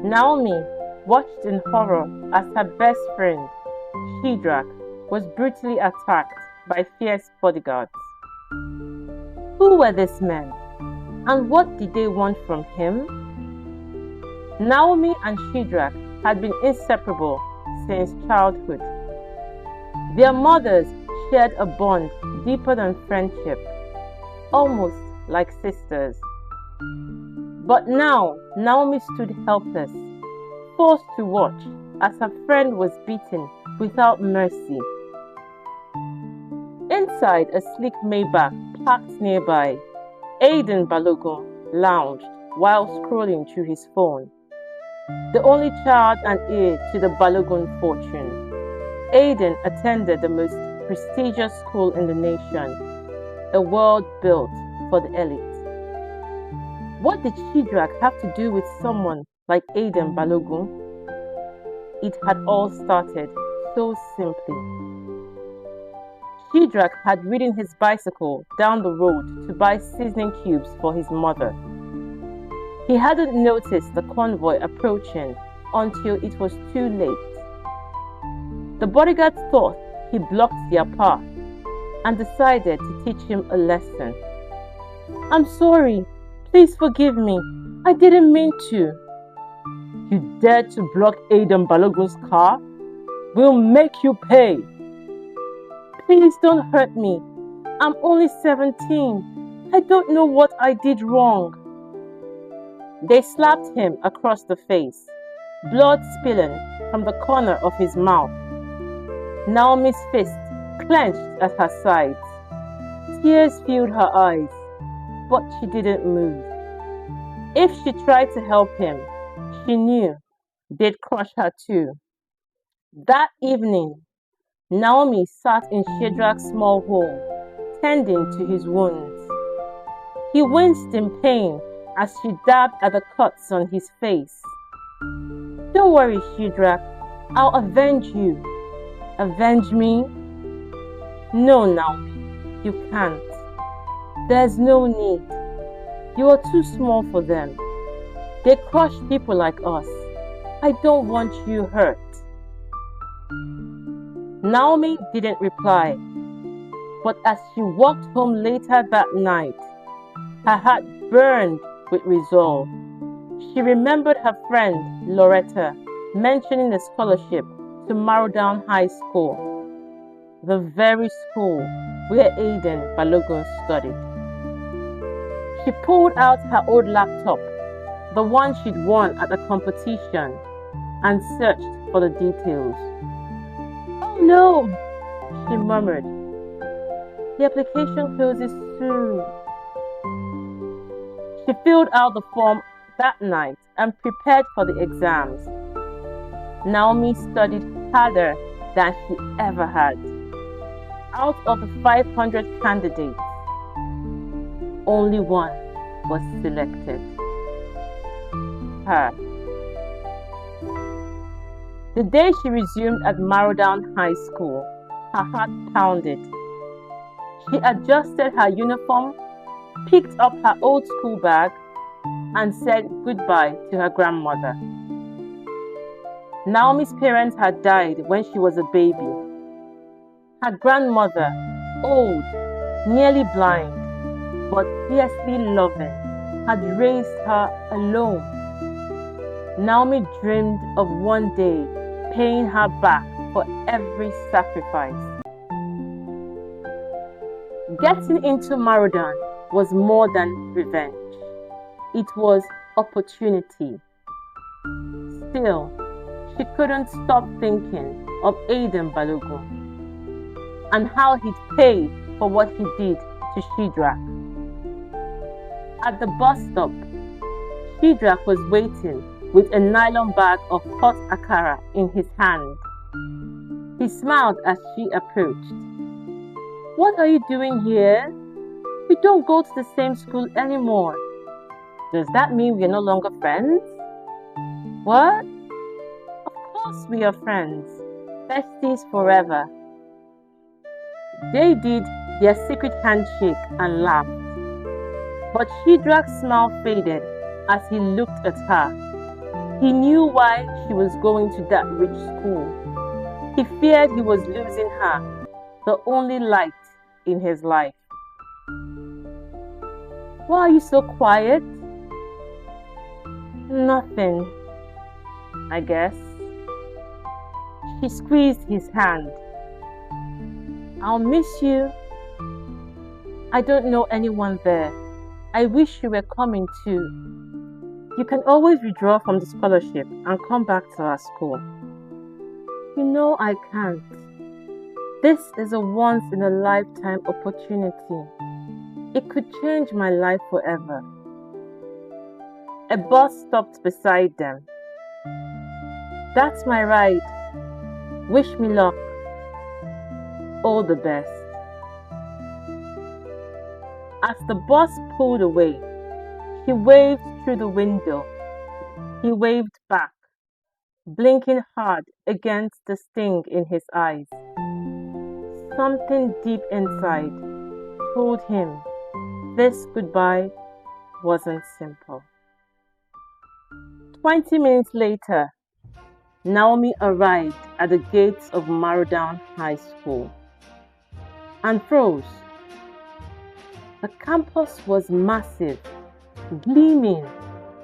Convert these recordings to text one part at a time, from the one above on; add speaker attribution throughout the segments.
Speaker 1: Naomi watched in horror as her best friend, Shedrach, was brutally attacked by fierce bodyguards. Who were these men, and what did they want from him? Naomi and Shedrach had been inseparable since childhood. Their mothers shared a bond deeper than friendship, almost like sisters. But now Naomi stood helpless, forced to watch as her friend was beaten without mercy. Inside a sleek Maybach parked nearby, Aiden Balogun lounged while scrolling through his phone. The only child and heir to the Balogun fortune, Aiden attended the most prestigious school in the nation, a world built for the elite. What did Shedrach have to do with someone like Aiden Balogun? It had all started so simply. Shedrach had ridden his bicycle down the road to buy seasoning cubes for his mother. He hadn't noticed the convoy approaching until it was too late. The bodyguards thought he blocked their path and decided to teach him a lesson. "I'm sorry. Please forgive me. I didn't mean to." "You dared to block Aiden Balogun's car? We'll make you pay." "Please don't hurt me. I'm only 17. I don't know what I did wrong." They slapped him across the face, blood spilling from the corner of his mouth. Naomi's fist clenched at her sides. Tears filled her eyes, but she didn't move. If she tried to help him, she knew they'd crush her too. That evening, Naomi sat in Shedrach's small home, tending to his wounds. He winced in pain as she dabbed at the cuts on his face. "Don't worry, Shedrach. I'll avenge you." "Avenge me?" "No, Naomi, you can't. There's no need. You are too small for them. They crush people like us. I don't want you hurt." Naomi didn't reply, but as she walked home later that night, her heart burned with resolve. She remembered her friend Loretta mentioning a scholarship to Marodaun High School, the very school where Aiden Balogun studied. She pulled out her old laptop, the one she'd won at a competition, and searched for the details. "Oh no," she murmured. "The application closes soon." She filled out the form that night and prepared for the exams. Naomi studied harder than she ever had. Out of the 500 candidates, only one was selected. Her. The day she resumed at Marodaun High School, her heart pounded. She adjusted her uniform, picked up her old school bag, and said goodbye to her grandmother. Naomi's parents had died when she was a baby. Her grandmother, old, nearly blind, but fiercely loving, had raised her alone. Naomi dreamed of one day paying her back for every sacrifice. Getting into Marodaun was more than revenge. It was opportunity. Still, she couldn't stop thinking of Aiden Balogun and how he'd pay for what he did to Shedrach. At the bus stop, Shedrach was waiting with a nylon bag of hot akara in his hand. He smiled as she approached. "What are you doing here? We don't go to the same school anymore." "Does that mean we're no longer friends?" "What? Of course we are friends. Besties forever." They did their secret handshake and laughed. But Shedrach's smile faded as he looked at her. He knew why she was going to that rich school. He feared he was losing her, the only light in his life. Why are you so quiet? Nothing, I guess. She squeezed his hand. I'll miss you. I don't know anyone there. I wish you were coming too. You can always withdraw from the scholarship and come back to our school. You know I can't. This is a once-in-a-lifetime opportunity. It could change my life forever. A bus stopped beside them. That's my ride. Wish me luck. All the best. As the bus pulled away, he waved through the window. He waved back, blinking hard against the sting in his eyes. Something deep inside told him this goodbye wasn't simple. 20 minutes later, Naomi arrived at the gates of Marodaun High School and froze. The campus was massive, gleaming,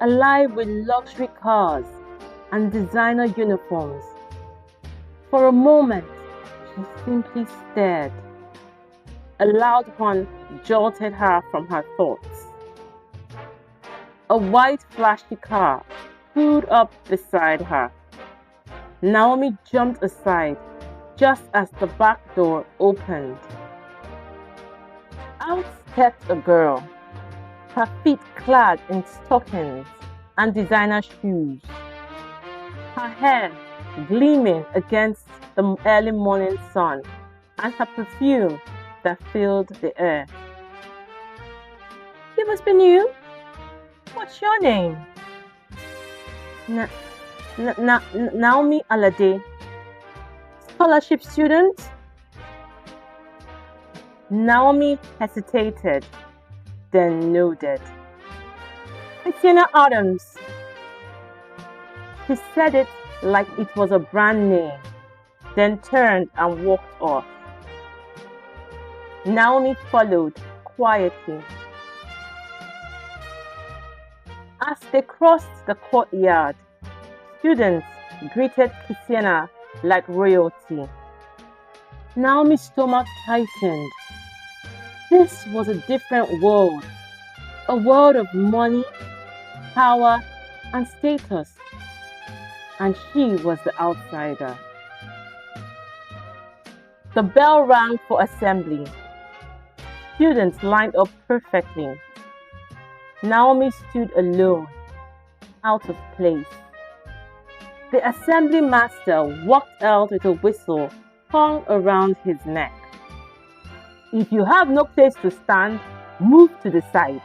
Speaker 1: alive with luxury cars and designer uniforms. For a moment, she simply stared. A loud horn jolted her from her thoughts. A white flashy car pulled up beside her. Naomi jumped aside just as the back door opened. Out stepped a girl, her feet clad in stockings and designer shoes, her hair gleaming against the early morning sun and her perfume that filled the air. You must be new. What's your name? Naomi Adaeze. Scholarship student? Naomi hesitated, then nodded. Christina Adams. She said it like it was a brand name, then turned and walked off. Naomi followed quietly. As they crossed the courtyard, students greeted Christina like royalty. Naomi's stomach tightened. This was a different world, a world of money, power, and status. And she was the outsider. The bell rang for assembly. Students lined up perfectly. Naomi stood alone, out of place. The assembly master walked out with a whistle hung around his neck. If you have no place to stand, move to the side.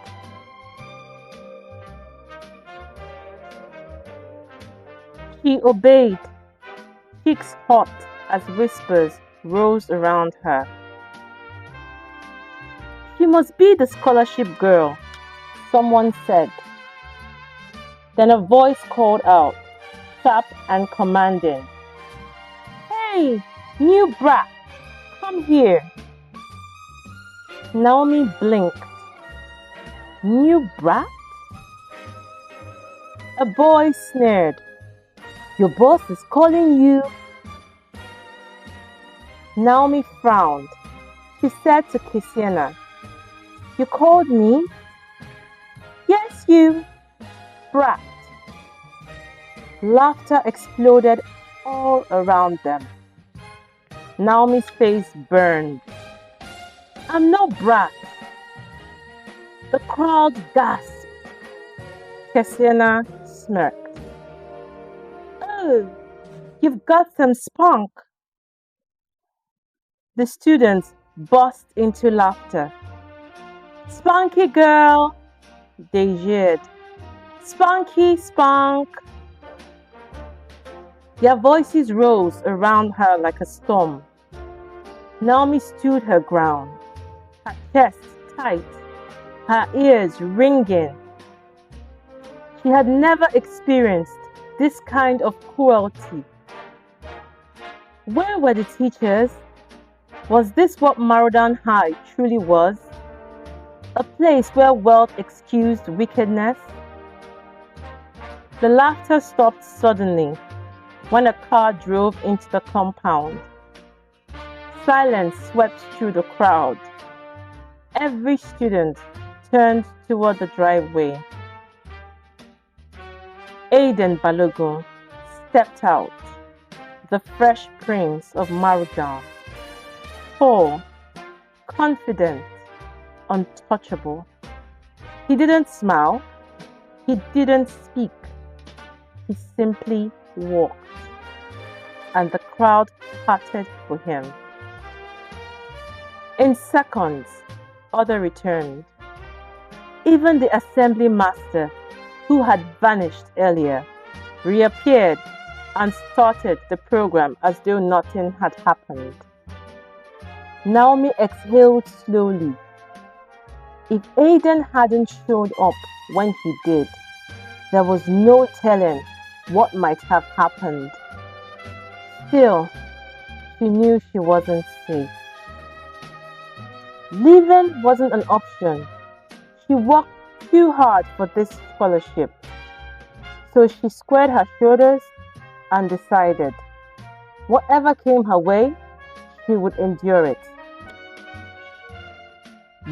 Speaker 1: She obeyed, cheeks hot as whispers rose around her. She must be the scholarship girl, someone said. Then a voice called out, sharp and commanding. Hey, new brat, come here. Naomi blinked. New brat? A boy sneered. Your boss is calling you. Naomi frowned. She said to Christina, You called me? Yes, you, brat. Laughter exploded all around them. Naomi's face burned. I'm no brat. The crowd gasped. Christina smirked. Oh, you've got some spunk. The students burst into laughter. Spunky girl, they jeered. Spunky spunk. Their voices rose around her like a storm. Naomi stood her ground, her chest tight, her ears ringing. She had never experienced this kind of cruelty? Where were the teachers? Was this what Marodaun High truly was? A place where wealth excused wickedness? The laughter stopped suddenly when a car drove into the compound. Silence swept through the crowd. Every student turned toward the driveway. Aiden Balogun stepped out, the fresh prince of Marodaun. Tall, confident, untouchable. He didn't smile. He didn't speak. He simply walked, and the crowd parted for him. In seconds, order returned. Even the assembly master, who had vanished earlier, reappeared and started the program as though nothing had happened. Naomi exhaled slowly. If Aiden hadn't shown up when he did, there was no telling what might have happened. Still, she knew she wasn't safe. Leaving wasn't an option. She worked too hard for this scholarship. So she squared her shoulders and decided, whatever came her way, she would endure it.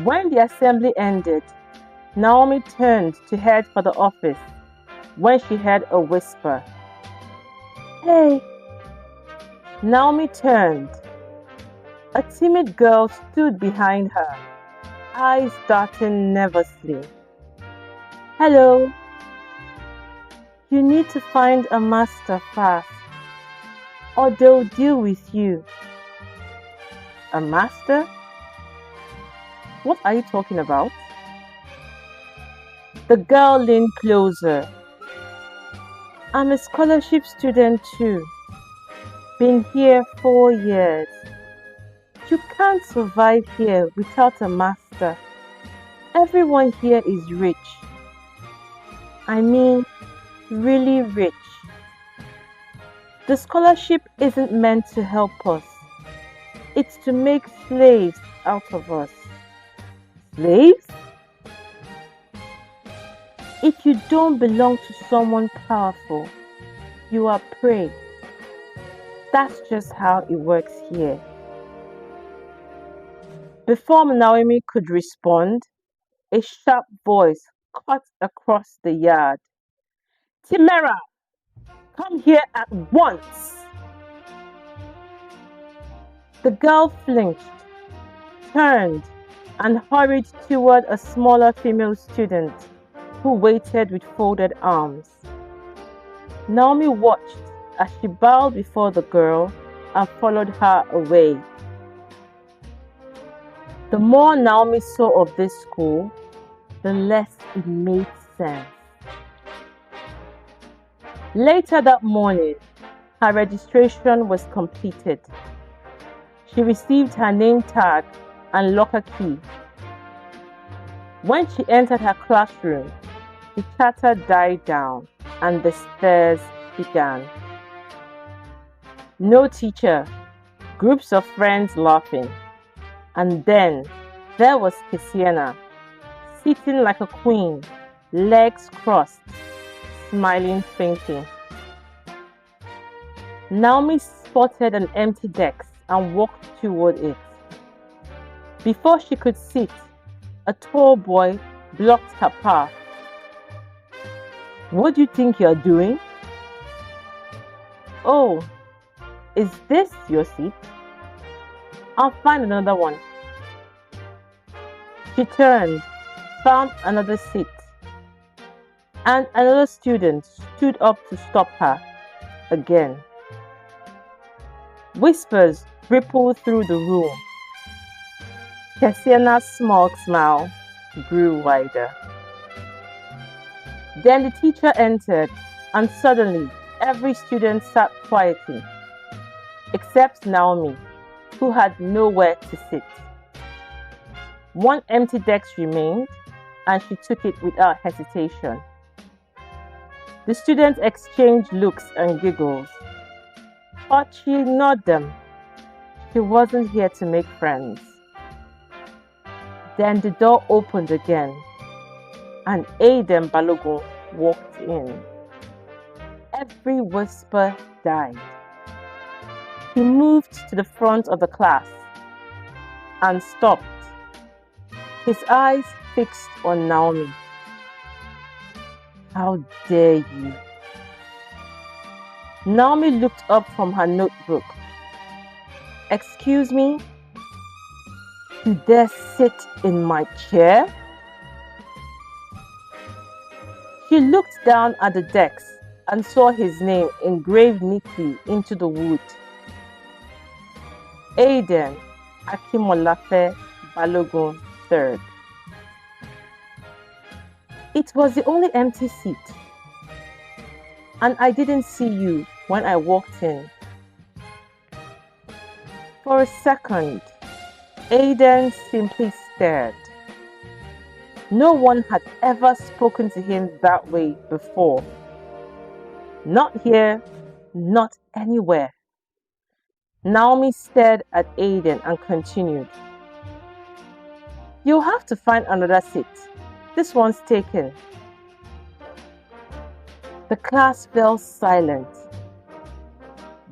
Speaker 1: When the assembly ended, Naomi turned to head for the office when she heard a whisper. "Hey!" Naomi turned. A timid girl stood behind her, eyes darting nervously. "Hello. You need to find a master fast, or they'll deal with you." "A master? What are you talking about?" The girl leaned closer. "I'm a scholarship student too. Been here 4 years. You can't survive here without a master. Everyone here is rich. I mean, really rich. The scholarship isn't meant to help us. It's to make slaves out of us." "Slaves?" "If you don't belong to someone powerful, you are prey. That's just how it works here." Before Naomi could respond, a sharp voice cut across the yard. "Timera, come here at once!" The girl flinched, turned, and hurried toward a smaller female student who waited with folded arms. Naomi watched as she bowed before the girl and followed her away. The more Naomi saw of this school, the less it made sense. Later that morning, her registration was completed. She received her name tag and locker key. When she entered her classroom, the chatter died down and the stares began. No teacher, groups of friends laughing. And then there was Kesiena, sitting like a queen, legs crossed, smiling faintly. Naomi spotted an empty desk and walked toward it. Before she could sit, a tall boy blocked her path. "What do you think you're doing?" "Oh, is this your seat? I'll find another one." She turned, found another seat, and another student stood up to stop her again. Whispers rippled through the room. Kesiena's small smile grew wider. Then the teacher entered, and suddenly every student sat quietly, except Naomi, who had nowhere to sit. One empty desk remained, and she took it without hesitation. The students exchanged looks and giggles, but she ignored them. She wasn't here to make friends. Then the door opened again, and Aiden Balogun walked in. Every whisper died. He moved to the front of the class and stopped, his eyes fixed on Naomi. How dare you? Naomi looked up from her notebook. Excuse me? You dare sit in my chair? She looked down at the desk and saw his name engraved neatly into the wood. Aiden Akimolafe Balogun III. It was the only empty seat, and I didn't see you when I walked in. For a second, Aiden simply stared. No one had ever spoken to him that way before. Not here, not anywhere. Naomi stared at Aiden and continued. You'll have to find another seat. This one's taken. The class fell silent.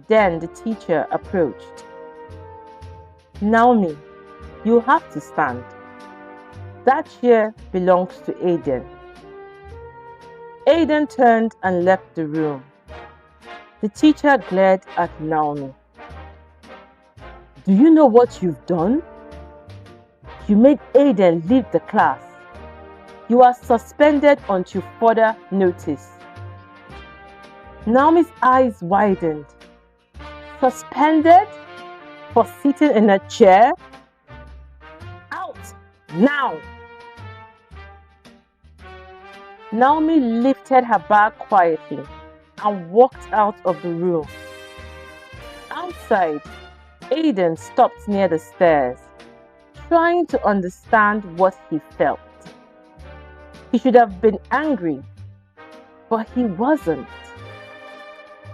Speaker 1: Then the teacher approached. Naomi, you have to stand. That chair belongs to Aiden. Aiden turned and left the room. The teacher glared at Naomi. Do you know what you've done? You made Aiden leave the class. You are suspended until further notice. Naomi's eyes widened. Suspended? For sitting in a chair? Out! Now! Naomi lifted her bag quietly and walked out of the room. Outside, Aiden stopped near the stairs, trying to understand what he felt. He should have been angry, but he wasn't.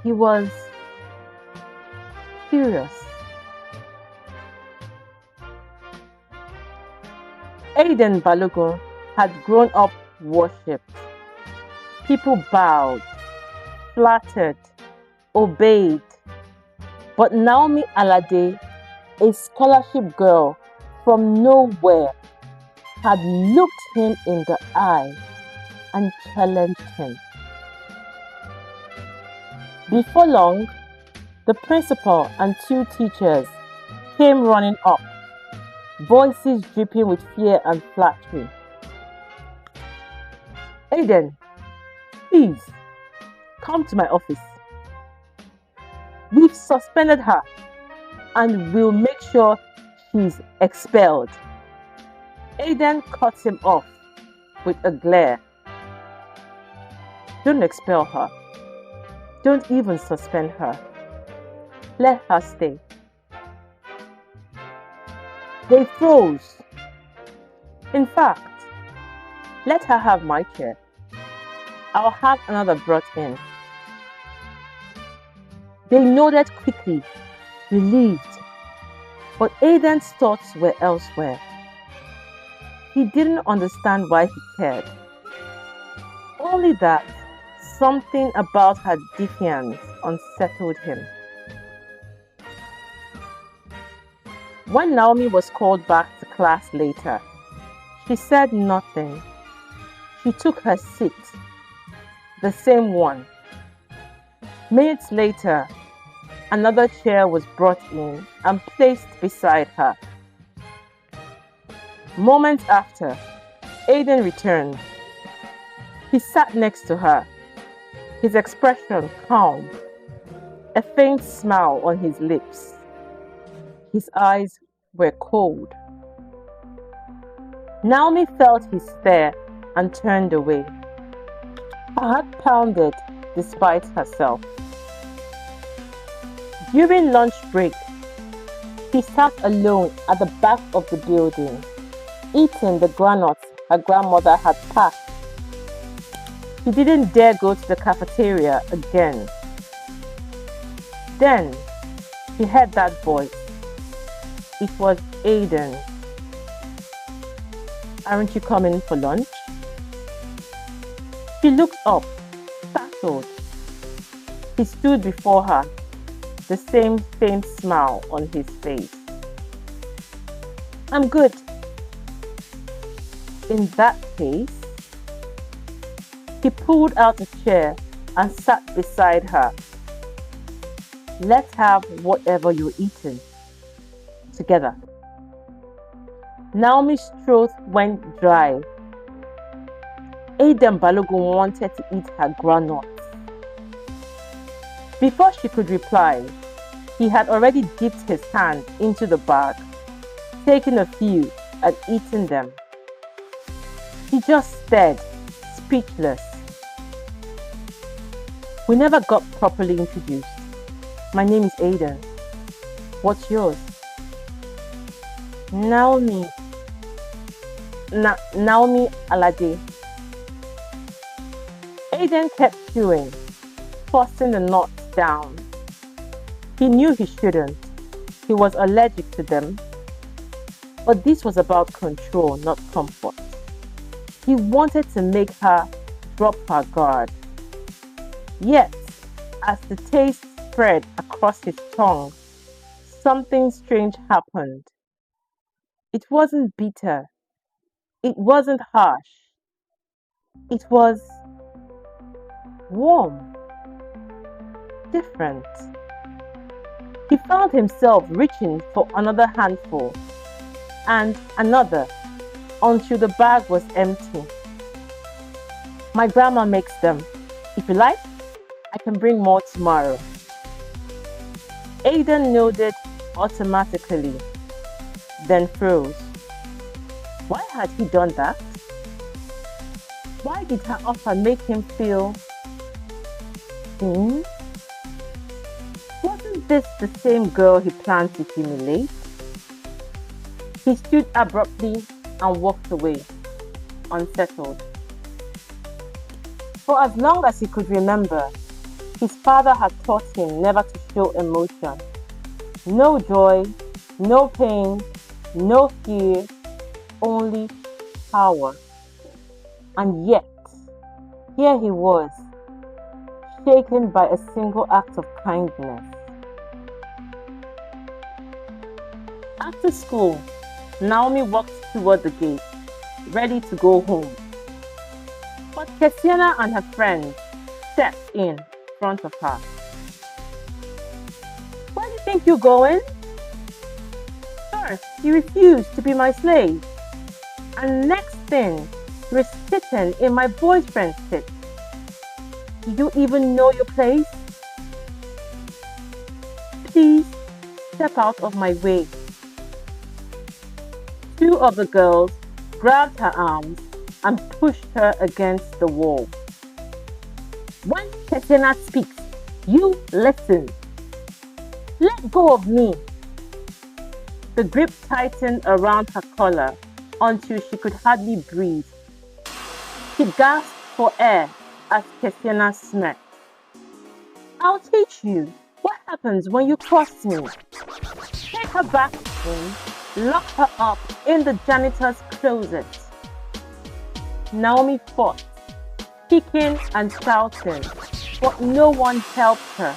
Speaker 1: He was curious. Aiden Balogun had grown up worshipped. People bowed, flattered, obeyed. But Naomi Adaeze, a scholarship girl from nowhere, had looked him in the eye and challenged him. Before long, the principal and two teachers came running up, voices dripping with fear and flattery. Aiden, please, come to my office. We've suspended her and we'll make sure she's expelled. Aiden cut him off with a glare. Don't expel her. Don't even suspend her. Let her stay. They froze. In fact, let her have my chair. I'll have another brought in. They nodded quickly, relieved, but Aiden's thoughts were elsewhere. He didn't understand why he cared. Only that something about her defiance unsettled him. When Naomi was called back to class later, she said nothing. She took her seat, the same one. Minutes later, another chair was brought in and placed beside her. Moments after, Aiden returned. He sat next to her, his expression calm, a faint smile on his lips. His eyes were cold. Naomi felt his stare and turned away. Her heart pounded despite herself. During lunch break, she sat alone at the back of the building, eating the granuts her grandmother had packed. He didn't dare go to the cafeteria again. Then he heard that voice. It was Aiden. Aren't you coming for lunch? She looked up, startled. He stood before her, the same faint smile on his face. I'm good. In that case, he pulled out a chair and sat beside her. Let's have whatever you're eating together. Naomi's throat went dry. Aiden Balogun wanted to eat her groundnuts. Before she could reply, he had already dipped his hand into the bag, taken a few and eaten them. He just stared, speechless. We never got properly introduced. My name is Aiden. What's yours? Naomi. Naomi Adaeze. Aiden kept chewing, forcing the nuts down. He knew he shouldn't. He was allergic to them. But this was about control, not comfort. He wanted to make her drop her guard. Yet, as the taste spread across his tongue, something strange happened. It wasn't bitter. It wasn't harsh. It was warm, different. He found himself reaching for another handful and another until the bag was empty. My grandma makes them. If you like, I can bring more tomorrow. Aiden nodded automatically, then froze. Why had he done that? Why did her offer make him feel seen? Wasn't this the same girl he planned to humiliate? He stood abruptly and walked away, unsettled. For as long as he could remember, his father had taught him never to show emotion. No joy, no pain, no fear, only power. And yet, here he was, shaken by a single act of kindness. After school, Naomi walked toward the gate, ready to go home. But Kesiana and her friend stepped in front of her. Where do you think you're going? First, you refused to be my slave. And next thing, you're sitting in my boyfriend's seat. Do you even know your place? Please step out of my way. Two of the girls grabbed her arms and pushed her against the wall. When Kesiana speaks, you listen. Let go of me. The grip tightened around her collar until she could hardly breathe. She gasped for air as Kesiana smirked. I'll teach you what happens when you cross me. Take her back in, lock her up in the janitor's closet. Naomi fought, kicking and shouting, but no one helped her.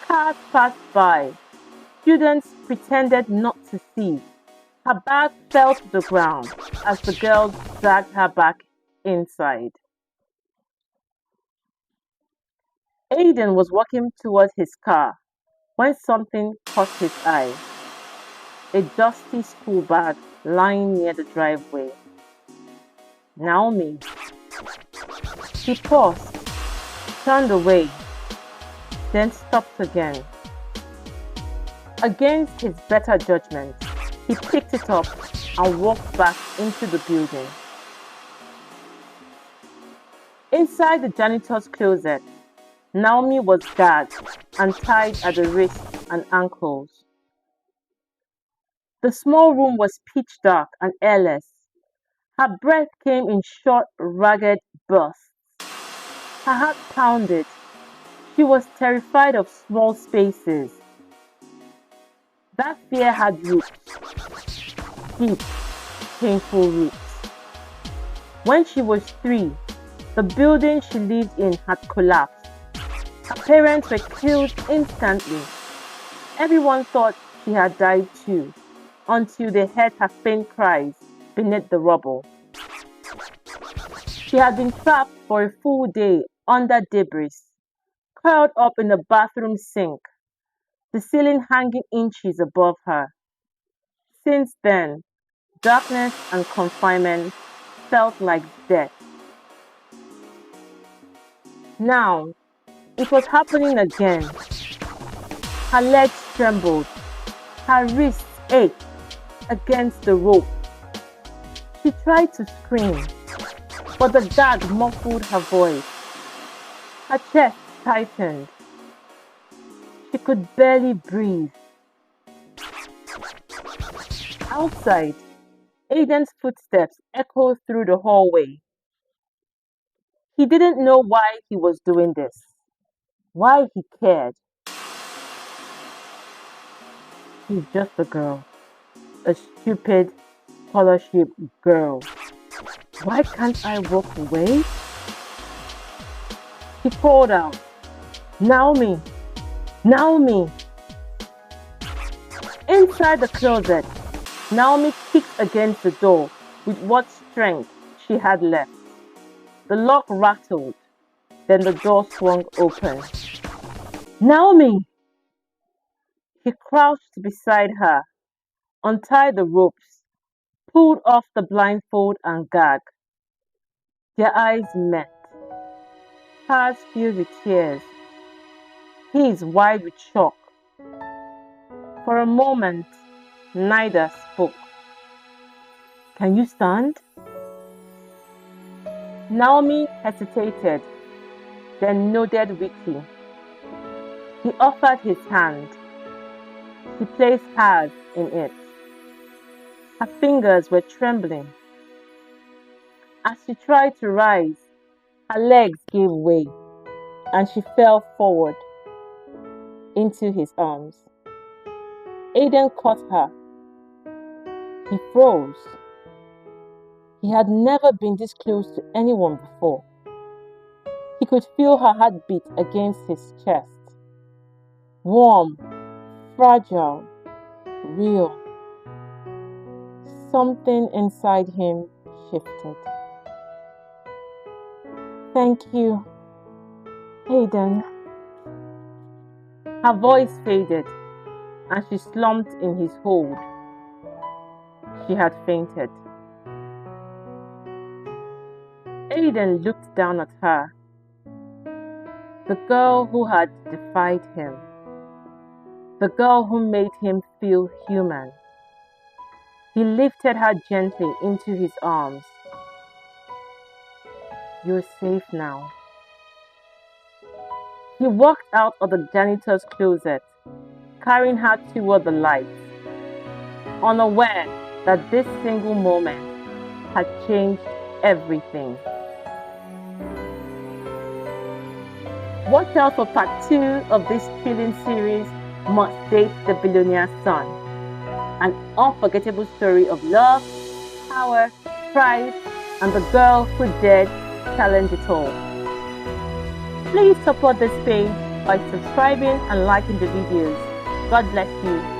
Speaker 1: Cars passed by. Students pretended not to see. Her bag fell to the ground as the girls dragged her back inside. Aiden was walking towards his car when something caught his eye. A dusty school bag lying near the driveway. Naomi. He paused, turned away, then stopped again. Against his better judgment, he picked it up and walked back into the building. Inside the janitor's closet, Naomi was gagged and tied at the wrists and ankles. The small room was pitch dark and airless. Her breath came in short, ragged bursts. Her heart pounded. She was terrified of small spaces. That fear had roots, deep, painful roots. When she was 3, the building she lived in had collapsed. Her parents were killed instantly. Everyone thought she had died too, until they heard her faint cries beneath the rubble. She had been trapped for a full day under debris, curled up in the bathroom sink, the ceiling hanging inches above her. Since then, darkness and confinement felt like death. Now, it was happening again. Her legs trembled, her wrists ached against the rope. She tried to scream, but the gag muffled her voice. Her chest tightened. She could barely breathe. Outside, Aiden's footsteps echoed through the hallway. He didn't know why he was doing this, why he cared. She's just a girl, a stupid scholarship girl. Why can't I walk away? He called out, Naomi, Naomi. Inside the closet, Naomi kicked against the door with what strength she had left. The lock rattled, then the door swung open. Naomi! He crouched beside her, untied the ropes, pulled off the blindfold and gag. Their eyes met, hers filled with tears, his wide with shock. For a moment, neither spoke. Can you stand? Naomi hesitated, then nodded weakly. He offered his hand. She placed hers in it. Her fingers were trembling. As she tried to rise, her legs gave way, and she fell forward into his arms. Aiden caught her. He froze. He had never been this close to anyone before. He could feel her heartbeat against his chest. Warm, fragile, real. Something inside him shifted. Thank you, Aiden. Her voice faded, and she slumped in his hold. She had fainted. Aiden looked down at her, the girl who had defied him, the girl who made him feel human. He lifted her gently into his arms. You're safe now. He walked out of the janitor's closet, carrying her toward the light, unaware that this single moment had changed everything. Watch out for part 2 of this thrilling series, Must Date the Billionaire's Son. An unforgettable story of love, power, pride, and the girl who dared challenge it all. Please support this page by subscribing and liking the videos. God bless you.